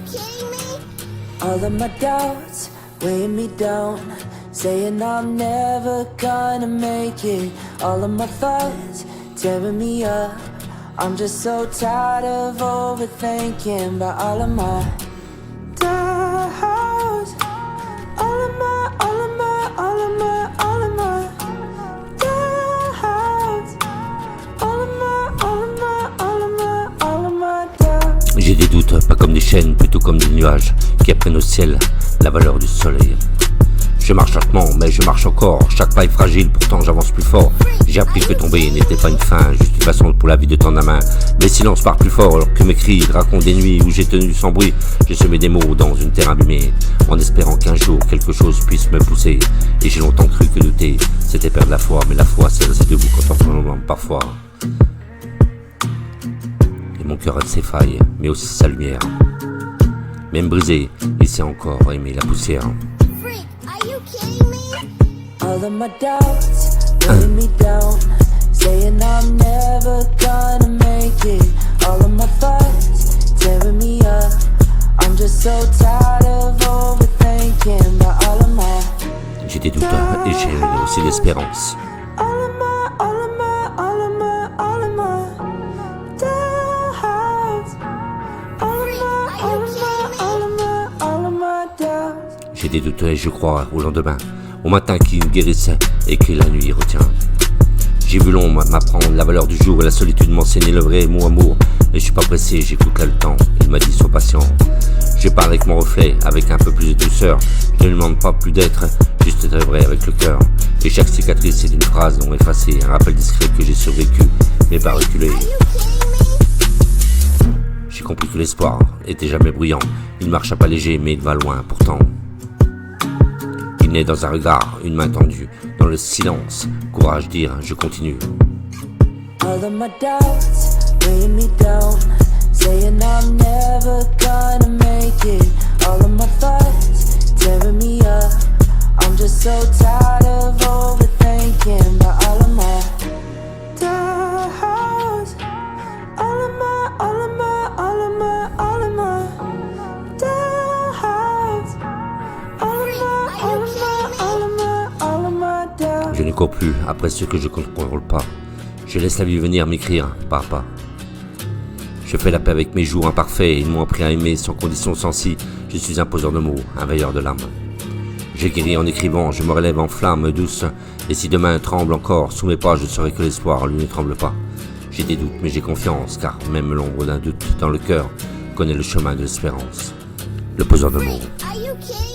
kidding me? All of my doubts weighing me down, saying I'm never gonna make it. All of my thoughts tearing me up. I'm just so tired of overthinking about all of my doubts. All of my doubts. All of my doubts. J'ai des doutes, pas comme des chaînes, plutôt comme des nuages qui apprennent au ciel la valeur du soleil. Je marche lentement, mais je marche encore. Chaque pas est fragile, pourtant j'avance plus fort. J'ai appris que tomber n'était pas une fin, juste une façon pour la vie de tendre la main. Mes silences parlent plus fort alors que mes cris racontent des nuits où j'ai tenu sans bruit. J'ai semé des mots dans une terre abîmée, en espérant qu'un jour quelque chose puisse me pousser. Et j'ai longtemps cru que douter, c'était perdre la foi. Mais la foi, c'est rester debout quand on tombe parfois. Et mon cœur a ses failles, mais aussi sa lumière. Même brisé, il sait encore aimer la poussière. Freak, are you kidding me? All of my doubts weighing me down, saying I'm never gonna make it. All of my thoughts tearing me up. I'm just so tired of overthinking about all of my J'ai des doutes et j'ai aussi l'espérance. all of my doubts. All of my doubts. J'ai des doutes et je crois au lendemain, au matin qui guérissait et que la nuit retient. J'ai vu l'ombre m'apprendre la valeur du jour et la solitude m'enseigner le vrai mot amour. Et je suis pas pressé, j'écoute là le temps, il m'a dit sois patient. Je parle avec mon reflet, avec un peu plus de douceur. Je ne demande pas plus d'être, juste être vrai avec le cœur. Et chaque cicatrice est d'une phrase non effacée, un rappel discret que j'ai survécu, mais pas reculé. Are you kidding me? J'ai compris que l'espoir était jamais bruyant. Il marche à pas léger, mais il va loin pourtant. Il naît dans un regard, une main tendue, dans le silence. Courage dire, je continue. All of my doubts weighing me down, saying I'm never gonna make it. All of my thoughts tearing me up. I'm just so tired of overthinking about all of my doubts. All of my doubts. All of my doubts. Je ne cours plus après ce que je ne contrôle pas. Je laisse la vie venir m'écrire pas à pas. Je fais la paix avec mes jours imparfaits. Ils m'ont appris à aimer sans condition, sans si. Je suis un poseur de mots, un veilleur de l'âme. Je guéris en écrivant, je me relève en flamme douce. Et si demain tremble encore sous mes pas, je saurai que l'espoir, lui, ne tremble pas. J'ai des doutes, mais j'ai confiance, car même l'ombre d'un doute dans le cœur connaît le chemin de l'espérance. Le poseur de mots. Freak, are you kidding me?